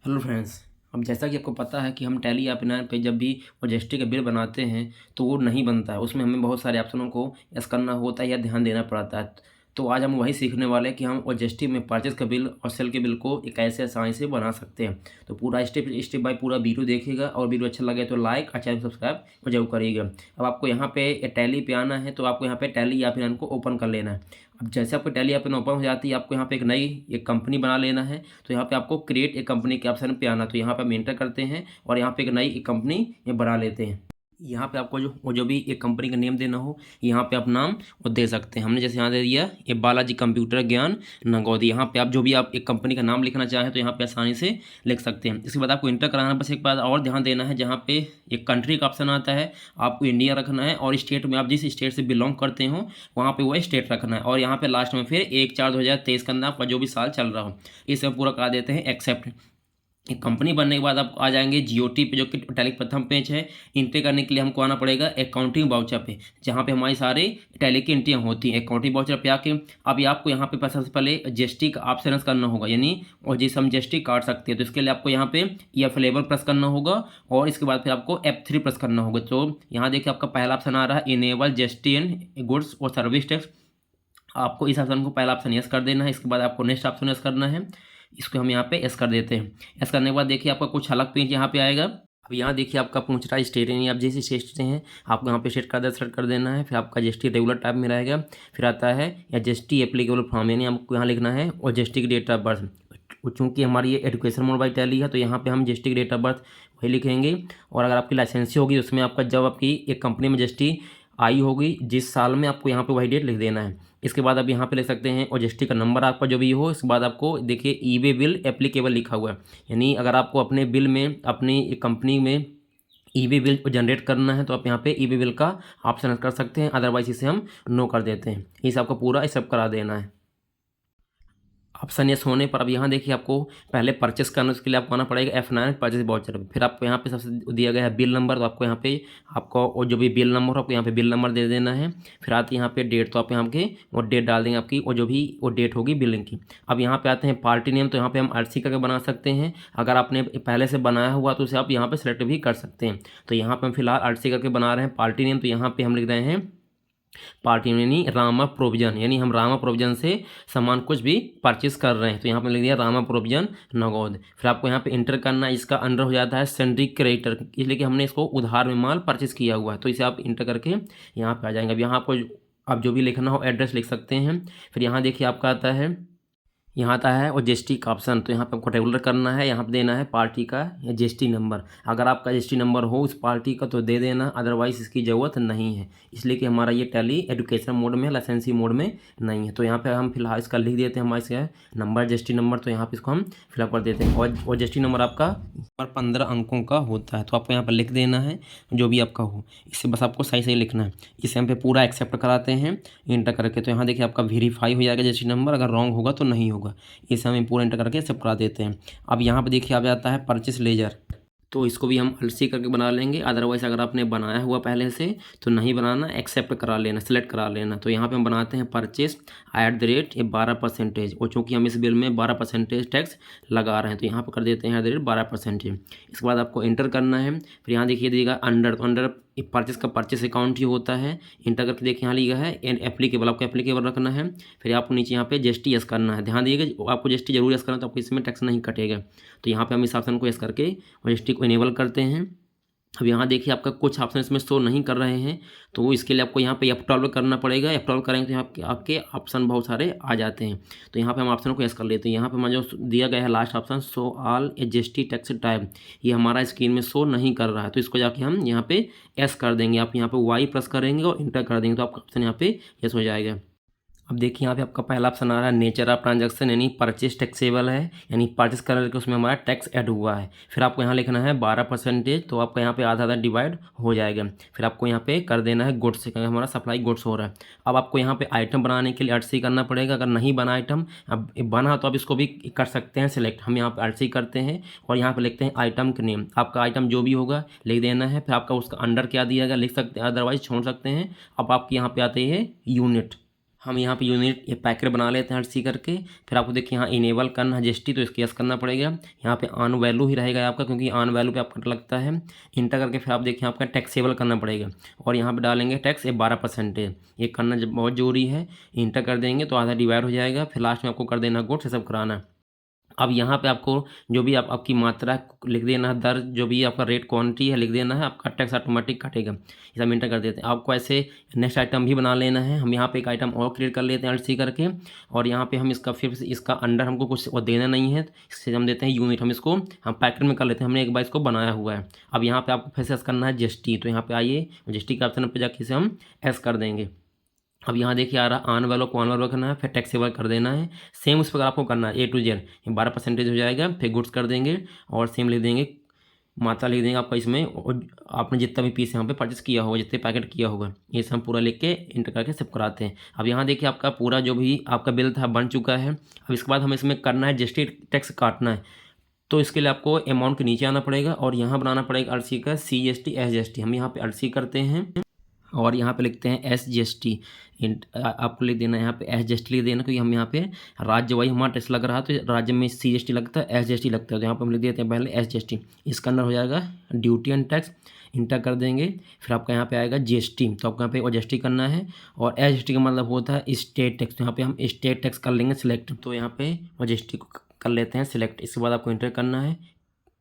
Hello friends. अब जैसा कि आपको पता है कि हम टैली ऐप पे जब भी वो जीएसटी का बिल बनाते हैं तो वो नहीं बनता है। उसमें हमें बहुत सारे ऑप्शनों को यस करना होता है या ध्यान देना पड़ता है। तो आज हम वही सीखने वाले हैं कि हम वो जीएसटी में परचेज़ का बिल और सेल के बिल को एक ऐसे आसानी से बना सकते हैं। तो पूरा स्टेप स्टेप बाय पूरा वीडियो देखिएगा और वीडियो अच्छा लगे तो लाइक और चैनल सब्सक्राइब जरूर करिएगा। अब आपको यहाँ पे टैली पे आना है तो आपको यहाँ पे टैली ऐप को ओपन कर लेना है। अब जैसे आपको टैली ऐप ओपन हो जाती है आपको यहाँ पे एक कंपनी बना लेना है। तो यहाँ पे आपको क्रिएट एक कंपनी के ऑप्शन पे आना। तो यहाँ पे हम एंटर करते हैं और यहाँ पे एक नई कंपनी ये बना लेते हैं। यहाँ पे आपको जो भी एक कंपनी का नेम देना हो यहाँ पे आप नाम वो दे सकते हैं। हमने जैसे यहाँ दे दिया ये बालाजी कंप्यूटर ज्ञान नगौदी। यहाँ पे आप जो भी आप एक कंपनी का नाम लिखना चाहें तो यहाँ पे आसानी से लिख सकते हैं। इसके बाद आपको इंटर कराना, बस एक बात और ध्यान देना है, जहाँ पे एक कंट्री का ऑप्शन आता है आपको इंडिया रखना है और स्टेट में आप जिस स्टेट से बिलोंग करते हो वहाँ पे वह स्टेट रखना है। और यहाँ पे लास्ट में फिर 1/4/2023 के अंदर आपका जो भी साल चल रहा हो ये सब पूरा करा देते हैं एक्सेप्ट। एक कंपनी बनने के बाद आप आ जाएंगे जीओटी पे, जो कि टैली प्रथम पेज है। एंट्री करने के लिए हमको आना पड़ेगा अकाउंटिंग वाउचर पे, जहाँ पे हमारी सारे टैली की एंट्रियाँ होती हैं। अकाउंटिंग वाउचर पे आके अब आपको यहाँ पे सबसे पहले जीएसटी का ऑप्शन करना होगा, यानी और जिस हम जीएसटी काट सकते हैं। तो इसके लिए आपको यहाँ पे F11 प्रेस करना होगा और इसके बाद फिर आपको F3 प्रेस करना होगा। तो यहाँ देखिए आपका पहला ऑप्शन आ रहा है इनेबल जीएसटी एंड गुड्स और सर्विस टैक्स। आपको इस ऑप्शन को पहला ऑप्शन यस कर देना है। इसके बाद आपको नेक्स्ट ऑप्शन यस करना है। इसको हम यहाँ पे यस कर देते हैं। यस करने के बाद देखिए आपका कुछ अलग पेज यहाँ पे आएगा। अब यहाँ देखिए आपका पूछ रहा है स्टेट, यानी आप जैसे स्टेट से हैं आपको यहाँ पे सेलेक्ट कर देना है। फिर आपका जीएसटी रेगुलर टाइप में रहेगा। फिर आता है या जीएसटी एप्लीकेबल फॉर्म, यानी आपको यहाँ लिखना है और जीएसटी की डेट ऑफ बर्थ। चूँकि हमारी ये एजुकेशन मोड बाई टैली है तो यहाँ पे हम जीएसटी की डेट ऑफ बर्थ वही लिखेंगे। और अगर आपकी लाइसेंसी होगी उसमें आपका जब आपकी एक कंपनी में जीएसटी आई होगी जिस साल में, आपको यहाँ पे वही डेट लिख देना है। इसके बाद आप यहाँ पे लिख सकते हैं और जीएसटी का नंबर आपका जो भी हो। इसके बाद आपको देखिए ई वे बिल एप्लीकेबल लिखा हुआ है, यानी अगर आपको अपने बिल में अपनी कंपनी में ई वे बिल जनरेट करना है तो आप यहाँ पे ई वे बिल का ऑप्शन कर सकते हैं, अदरवाइज इसे हम नो कर देते हैं। इसे आपको पूरा सब करा देना है। ऑप्शन यस होने पर अब यहाँ देखिए आपको पहले परचेस करना, उसके लिए आपको आना पड़ेगा F9 परचेस वाउचर। फिर आपको यहाँ पे सबसे दिया गया है बिल नंबर, तो आपको यहाँ पे आपको और जो भी बिल नंबर हो आपको यहाँ पे बिल नंबर दे देना है। फिर आती है यहाँ पे डेट, तो आप यहाँ के वो डेट डाल देंगे आपकी, और जो भी वो डेट होगी बिलिंग की। अब यहाँ पे आते हैं पार्टी नेम, तो यहाँ पे हम RC करके बना सकते हैं। अगर आपने पहले से बनाया हुआ तो उसे आप यहाँ पे सेलेक्ट भी कर सकते हैं। तो यहाँ पे हम फिलहाल RC करके बना रहे हैं पार्टी नेम, तो यहाँ पे हम लिख रहे हैं पार्टी यानी रामा प्रोविजन, यानी हम रामा प्रोविजन से सामान कुछ भी परचेस कर रहे हैं। तो यहाँ पे लिख दिया रामा प्रोविजन नगौद। फिर आपको यहाँ पे इंटर करना है। इसका अंडर हो जाता है सन्ड्री क्रेडिटर, इसलिए कि हमने इसको उधार में माल परचेस किया हुआ है। तो इसे आप इंटर करके यहाँ पे आ जाएंगे। अब यहाँ आपको आप जो भी लिखना हो एड्रेस लिख सकते हैं। फिर यहाँ देखिए आपका आता है, यहाँ आता है और जीएसटी का ऑप्शन, तो यहाँ पे आपको रेगुलर करना है। यहाँ पे देना है पार्टी का या जीएसटी नंबर। अगर आपका जीएसटी नंबर हो उस पार्टी का तो दे देना, अदरवाइज इसकी ज़रूरत नहीं है, इसलिए कि हमारा ये टैली एजुकेशन मोड में, लाइसेंसी मोड में नहीं है। तो यहाँ पे हम फिलहाल इसका लिख देते हैं हमारा इसका नंबर जीएसटी नंबर। तो यहाँ पे इसको हम फिलअप कर देते हैं और जीएसटी नंबर आपका 15 अंकों का होता है। तो आपको यहाँ पर लिख देना है जो भी आपका हो, इससे बस आपको सही सही लिखना है। इसे हम पे पूरा एक्सेप्ट कराते हैं इंटर करके। तो यहाँ देखिए आपका वेरीफाई हो जाएगा जीएसटी नंबर, अगर रॉन्ग होगा तो नहीं होगा। इसे हम पूरा इंटर करके सब करा देते हैं। अब यहाँ पे देखिए आ जाता है परचेस लेजर, तो इसको भी हम अलसी करके बना लेंगे। अदरवाइज अगर आपने बनाया हुआ पहले से तो नहीं बनाना, एक्सेप्ट करा लेना, सेलेक्ट करा लेना। तो यहाँ पे हम बनाते हैं परचेस @ ये 12%, और चूँकि हम इस बिल में 12% टैक्स लगा रहे हैं तो यहाँ पर कर देते हैं @12%। इसके बाद आपको इंटर करना है। फिर यहाँ देखिए देगा अंडर, तो अंडर परचेस का परचेस अकाउंट ही होता है। इंटर करके देखिए यहाँ लिखा है एंड एप्लीकेबल, आपको एप्लीकेबल रखना है। फिर आपको नीचे यहाँ पे जीएसटी यस करना है। ध्यान दीजिएगा आपको जीएसटी जरूर यस करना है, तो आपको इसमें टैक्स नहीं कटेगा। तो यहाँ पे हम इस ऑप्शन को यस करके जीएसटी को इनेबल करते हैं। अब यहाँ देखिए आपका कुछ ऑप्शन इसमें शो नहीं कर रहे हैं, तो इसके लिए आपको यहाँ पे F12 करना पड़ेगा। F12 करेंगे तो यहाँ आपके ऑप्शन बहुत सारे आ जाते हैं। तो यहाँ पे हम ऑप्शन को यस कर लेते हैं। यहाँ पे हमारा जो दिया गया है last option show all GST tax type, ये हमारा स्क्रीन में शो नहीं कर रहा है, तो इसको जाके हम यहाँ पे यस कर देंगे। आप यहाँ पे Y प्रेस करेंगे और इंटर कर देंगे तो आपका ऑप्शन यहाँ पे यस हो जाएगा। अब देखिए यहाँ पे आपका पहला ऑप्शन आ रहा है नेचर ऑफ ट्रांजैक्शन, यानी परचेस टैक्सेबल है, यानी परचेस करके उसमें हमारा टैक्स ऐड हुआ है। फिर आपको यहाँ लिखना है 12%, तो आपका यहाँ पे आधा आधा डिवाइड हो जाएगा। फिर आपको यहाँ पे कर देना है गुड्स से, क्योंकि हमारा सप्लाई गुड्स हो रहा है। अब आपको यहाँ पे आइटम बनाने के लिए RC करना पड़ेगा। अगर नहीं बना आइटम, अब बना तो आप इसको भी कर सकते हैं सिलेक्ट। हम यहाँ पे RC करते हैं और यहाँ पे लिखते हैं आइटम के नेम। आपका आइटम जो भी होगा लिख देना है। फिर आपका उसका अंडर क्या दिया गया लिख सकते हैं, अदरवाइज छोड़ सकते हैं। अब आपके यहाँ पे आते हैं यूनिट। हम यहाँ पे यूनिट ये पैकेट बना लेते हैं सी करके। फिर आपको देखिए यहाँ इनेबल करना है जीएसटी, तो इसके यस करना पड़ेगा। यहाँ पे ऑन वैल्यू ही रहेगा आपका, क्योंकि ऑन वैल्यू पे आपका लगता है। इंटर करके फिर आप देखिए आपका टैक्सेबल करना पड़ेगा, और यहाँ पे डालेंगे टैक्स ये 12%। ये करना बहुत जरूरी है। इंटर कर देंगे तो आधा डिवाइड हो जाएगा। फिर लास्ट में आपको कर देना गुड्स, ये सब कराना। अब यहाँ पे आपको जो भी आपकी मात्रा लिख देना है, दर जो भी आपका रेट क्वांटिटी है लिख देना है, आपका टैक्स ऑटोमेटिक कटेगा। इसे हम इंटर कर देते हैं। आपको ऐसे नेक्स्ट आइटम भी बना लेना है। हम यहाँ पे एक आइटम और क्रिएट कर लेते हैं अल्ट सी करके, और यहाँ पे हम इसका फिर से इसका अंडर हमको कुछ और देना नहीं है, इससे हम देते हैं यूनिट। हम इसको हम पैकेट में कर लेते हैं, हमने एक बार इसको बनाया हुआ है। अब यहाँ पर आपको फिर से एस करना है जीएसटी, तो यहाँ पर आइए जीएसटी के ऑप्शन पर जाके इसे हम एस कर देंगे। अब यहाँ देखिए आ रहा ऑन वैल्यू को ऑन वैल्यू करना है, फिर टैक्सेबल कर देना है। सेम उस पर आपको करना है ए टू जेड, ये 12% हो जाएगा। फिर गुड्स कर देंगे और सेम लिख देंगे, मात्रा लिख देंगे आपका इसमें, और आपने जितना भी पीस यहाँ पे परचेस किया होगा, जितने पैकेट किया होगा, ये सब पूरा लिख के इंटर करके सब कराते हैं। अब यहाँ देखिए आपका पूरा जो भी आपका बिल था बन चुका है। अब इसके बाद हमें इसमें करना है जीएसटी टैक्स काटना है, तो इसके लिए आपको अमाउंट के नीचे आना पड़ेगा और यहाँ बनाना पड़ेगा अल्ट सी का CGST SGST। हम यहाँ पे अल्ट सी करते हैं और यहाँ पे लिखते हैं SGST। आपको लिख देना है यहाँ पे SGST लिख देना, क्योंकि हम यहाँ पे राज्य वाइज हमारा टैक्स लग रहा है, तो राज्य में CGST लगता है, SGST लगता है, तो यहाँ पे हम लिख देते हैं पहले SGST। इसका अंदर हो जाएगा ड्यूटी एंड टैक्स, इंटर कर देंगे। फिर आपका यहाँ पे आएगा GST, तो आपको यहाँ पे GST करना है। और SGST का मतलब होता है स्टेट टैक्स, तो यहाँ पे हम स्टेट टैक्स कर लेंगे सिलेक्ट, तो यहाँ पे GST को कर लेते हैं सिलेक्ट। इसके बाद आपको इंटर करना है,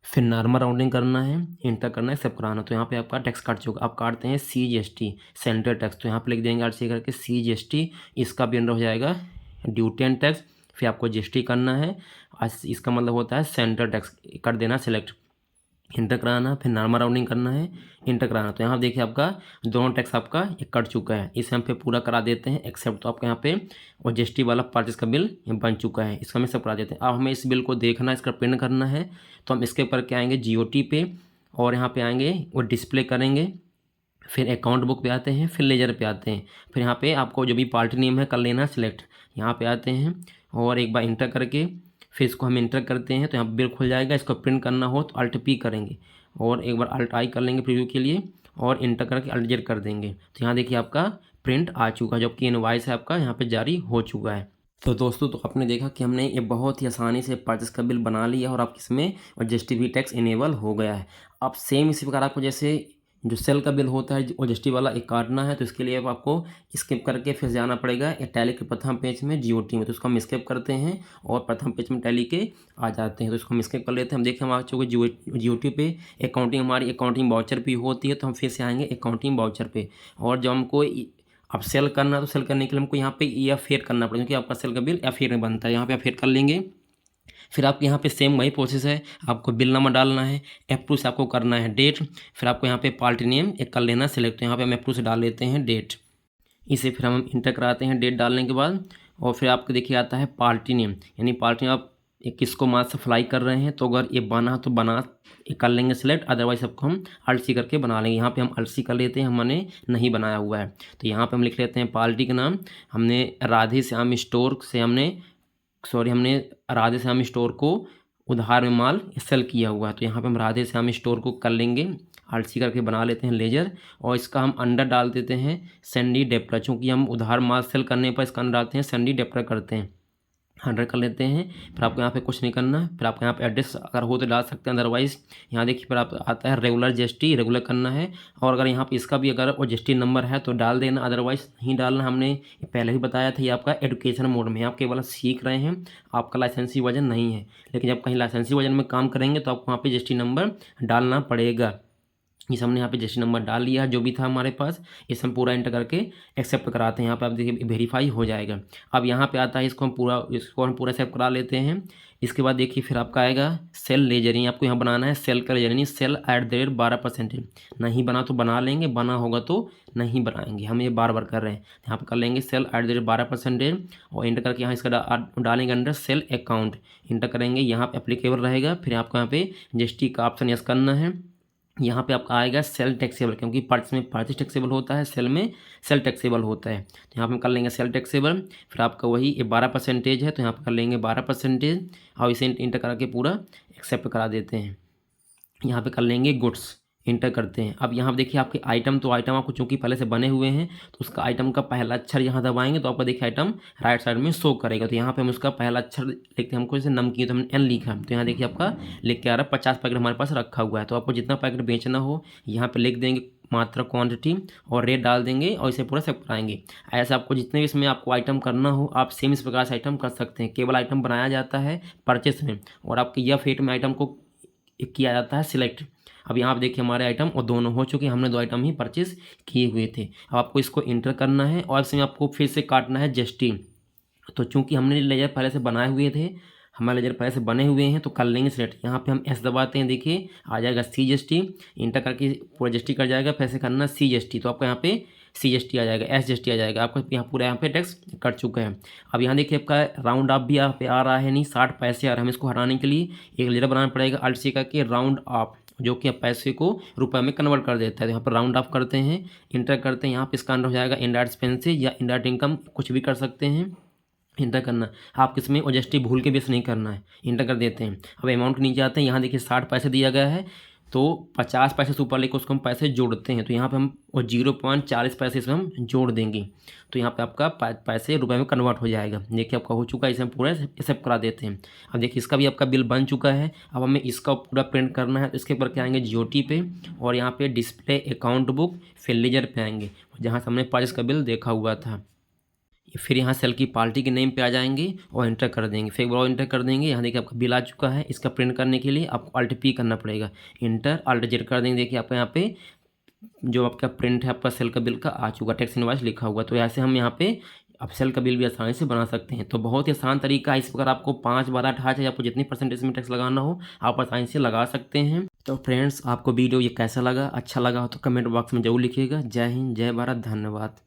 फिर नॉर्मल राउंडिंग करना है, इंटर करना है, सब कराना। तो यहाँ पे आपका टैक्स काट चुका। आप काटते हैं CGST सेंट्रल टैक्स, तो यहाँ पे लिख देंगे आर सी करके CGST। इसका भी अंडर हो जाएगा ड्यूटी एंड टैक्स। फिर आपको GST करना है, इसका मतलब होता है सेंट्रल टैक्स, कर देना सिलेक्ट, इंटर कराना। फिर नॉर्मल राउंडिंग करना है, इंटर कराना। तो यहाँ देखिए आपका दोनों टैक्स आपका ये कट चुका है। इसे हम पे पूरा करा देते हैं एक्सेप्ट, तो आपके यहाँ पे और GST वाला परचेस का बिल ये बन चुका है, इसका हमें सब करा देते हैं। अब हमें इस बिल को देखना है, इसका प्रिंट करना है, तो हम इसके ऊपर क्या आएंगे GOT पे, और यहाँ पे आएंगे वो डिस्प्ले करेंगे। फिर अकाउंट बुक पे आते हैं, फिर लेजर पे आते हैं। फिर यहाँ पे आपको जो भी पार्टी नेम है कर लेना सिलेक्ट। यहाँ पे आते हैं और एक बार इंटर करके फिर इसको हम इंटर करते हैं, तो यहाँ बिल खुल जाएगा। इसको प्रिंट करना हो तो अल्ट P करेंगे और एक बार अल्ट I कर लेंगे प्रीव्यू के लिए, और इंटर करके अल्ट Z कर देंगे। तो यहाँ देखिए आपका प्रिंट आ चुका है, जबकि इनवॉइस है आपका यहाँ पे जारी हो चुका है। तो दोस्तों, तो आपने देखा कि हमने ये बहुत ही आसानी से परचेस का बिल बना लिया और आप इसमें और GST भी टैक्स इनेबल हो गया है। अब सेम इसी प्रकार आपको जैसे जो सेल का बिल होता है और GST वाला एक काटना है, तो इसके लिए अब आपको स्किप करके फिर जाना पड़ेगा ये टैली के प्रथम पेज में GOT में, तो उसको हम स्किप करते हैं और प्रथम पेज में टैली के आ जाते हैं। तो इसको हम स्किप कर लेते हैं। हम देखिए हम आ चुके GOT पे। अकाउंटिंग हमारी अकाउंटिंग वाउचर भी होती है, तो हम फिर से आएंगे अकाउंटिंग वाउचर पे। और जब हमको अब सेल करना है, तो सेल करने के लिए हमको यहाँ पे FAT करना पड़ेगा, क्योंकि आपका सेल का बिल FAT में बनता है। यहाँ पे FAT कर लेंगे। फिर आपके यहाँ पे सेम वही प्रोसेस है, आपको बिल नंबर डालना है, F2 से आपको करना है डेट। फिर आपको यहाँ पे पार्टी नेम एक कर लेना सिलेक्ट, तो यहाँ पे हम F2 से डाल लेते हैं डेट। इसे फिर हम इंटर कराते हैं डेट डालने के बाद। और फिर आपको देखिए आता है पार्टी नेम, यानी पार्टी नेम आप किसको माल सप्लाई कर रहे हैं, तो अगर ये बना तो बना कर लेंगे सिलेक्ट, अदरवाइज सबको हम अल्ट सी करके बना लेंगे। यहाँ पे हम अल्ट सी कर लेते हैं, हमने नहीं बनाया हुआ है। तो यहाँ पे हम लिख लेते हैं पार्टी का नाम, हमने राधे श्याम स्टोर से हमने राधे श्याम स्टोर को उधार में माल सेल किया हुआ है, तो यहाँ पे हम राधे श्याम स्टोर को कर लेंगे, अल्ट सी करके बना लेते हैं लेजर। और इसका हम अंडर डाल देते हैं सैंडी डेप्टर, चूँकि हम उधार माल सेल करने पर इसका अंडर डालते हैं सैंडी डेप्टर करते हैं, 100 कर लेते हैं। फिर आपको यहाँ पे कुछ नहीं करना है। फिर आपको यहाँ पे एड्रेस अगर हो तो डाल सकते हैं, अदरवाइज यहाँ देखिए फिर आप आता है रेगुलर GST, रेगुलर करना है। और अगर यहाँ पे इसका भी अगर वो GST नंबर है तो डाल देना, अदरवाइज नहीं डालना। हमने पहले ही बताया था, ये आपका एजुकेशन मोड में, आप केवल सीख रहे हैं, आपका लाइसेंसी वर्जन नहीं है। लेकिन जब कहीं लाइसेंसी वर्जन में काम करेंगे तो आपको वहाँ पर GST नंबर डालना पड़ेगा। इस हमने यहाँ पे GST नंबर डाल लिया है जो भी था हमारे पास, इस हम पूरा एंटर करके एक्सेप्ट कराते हैं। यहाँ पे आप देखिए वेरीफाई हो जाएगा। अब यहाँ पे आता है इसको हम पूरा एक्सेप्ट करा लेते हैं। इसके बाद देखिए फिर आपका आएगा सेल लेजरिंग, आपको यहाँ बनाना है सेल का लेजरिंग, सेल @ 12%। नहीं बना तो बना लेंगे, बना होगा तो नहीं बनाएंगे, हम ये बार बार कर रहे हैं। यहाँ पर कर लेंगे सेल @ 12% और इंटर करके यहाँ इसका डालेंगे अंडर सेल अकाउंट, इंटर करेंगे, यहाँ पर एप्लीकेबल रहेगा। फिर आपको यहाँ पे GST का ऑप्शन यस करना है। यहाँ पे आपका आएगा सेल टैक्सेबल, क्योंकि परचेस में परचेस टैक्सेबल होता है, सेल में सेल टैक्सेबल होता है। तो यहाँ पे हम कर लेंगे सेल टैक्सेबल। फिर आपका वही 12% है, तो यहाँ पे कर लेंगे 12% और इसे इंटर करके पूरा एक्सेप्ट करा देते हैं। यहाँ पे कर लेंगे गुड्स, इंटर करते हैं। अब यहाँ देखिए आपके आइटम, तो आइटम आपको चूँकि पहले से बने हुए हैं तो उसका आइटम का पहला अक्षर यहाँ दबाएंगे तो आपका देखिए आइटम राइट साइड में शो करेगा। तो यहाँ पे हम उसका पहला अक्षर लिखते हैं, हमको जैसे नमकीन तो हमने एन लिखा, तो यहाँ देखिए आपका लिख के आ रहा है 50 पैकेट हमारे पास रखा हुआ है। तो आपको जितना पैकेट बेचना हो यहाँ पे लिख देंगे मात्रा क्वांटिटी और रेट डाल देंगे और इसे पूरा सेव कराएंगे। ऐसे आपको जितने भी इसमें आपको आइटम करना हो आप सेम इस प्रकार से आइटम कर सकते हैं। केवल आइटम बनाया जाता है परचेस में और आपके यह फेट में आइटम को किया जाता है सिलेक्ट। अब यहाँ आप देखिए हमारे आइटम और दोनों हो चुके हैं, हमने 2 आइटम ही परचेस किए हुए थे। अब आपको इसको इंटर करना है और इसमें आपको फिर से काटना है जीएसटी। तो चूंकि हमने लेजर पहले से बनाए हुए थे, हमारे लेजर पहले से बने हुए हैं तो कर लेंगे सिलेक्ट। यहाँ पे हम एस दबाते हैं, देखिए आ जाएगा CGST, इंटर करके पूरा जीएसटी कर जाएगा। फिर से करना CGST, तो आपको यहाँ पे CGST आ जाएगा, SGST आ जाएगा, आपको यहाँ पूरा यहाँ पे टैक्स कट चुका है। अब यहाँ देखिए आपका राउंड ऑफ भी यहाँ पे आ रहा है, नहीं 60 पैसे आ रहा है। हमें इसको हटाने के लिए एक लेजर बनाना पड़ेगा, अल्ट सी करके राउंड ऑफ, जो कि आप पैसे को रुपए में कन्वर्ट कर देता है। तो यहाँ पर राउंड ऑफ करते हैं, इंटर करते हैं, यहाँ पे इसका अंडर हो जाएगा इनडायरेक्ट एक्सपेंसेस या इनडायरेक्ट इनकम, कुछ भी कर सकते हैं। इंटर करना, आप किसमें OGST भूल के बेस नहीं करना है, इंटर कर देते हैं। अब अमाउंट के नीचे आते हैं, यहाँ देखिए 60 पैसे दिया गया है तो 50 पैसे से ऊपर लेकर उसको हम पैसे जोड़ते हैं। तो यहाँ पे हम और 0.40 पैसे इसमें हम जोड़ देंगे तो यहाँ पे आपका पैसे रुपए में कन्वर्ट हो जाएगा। देखिए आपका हो चुका है, इसे हम पूरा एक्सेप्ट करा देते हैं। अब देखिए इसका भी आपका बिल बन चुका है। अब हमें इसका पूरा प्रिंट करना है तो इसके ऊपर क्या आएंगे GOT पे और यहाँ पे डिस्प्ले अकाउंट बुक, फिर लेजर पे आएंगे जहाँ से हमने परचेस का बिल देखा हुआ था। फिर यहाँ सेल की पार्टी के नेम पे आ जाएंगे और इंटर कर देंगे, फिर और इंटर कर देंगे। यहाँ देखिए आपका बिल आ चुका है, इसका प्रिंट करने के लिए आपको Alt P करना पड़ेगा, इंटर Alt Z कर देंगे। देखिए आपका यहाँ पे जो आपका प्रिंट है आपका सेल का बिल का आ चुका, टैक्स इनवॉइस लिखा हुआ। तो ऐसे हम यहाँ पे अब सेल का बिल भी आसानी से बना सकते हैं। तो बहुत ही आसान तरीका है, इस प्रकार आपको 5, 12, 18 या आपको जितनी परसेंटेज में टैक्स लगाना हो आप आसानी से लगा सकते हैं। तो फ्रेंड्स आपको वीडियो ये कैसा लगा, अच्छा लगा हो तो कमेंट बॉक्स में जरूर लिखिएगा। जय हिंद, जय भारत, धन्यवाद।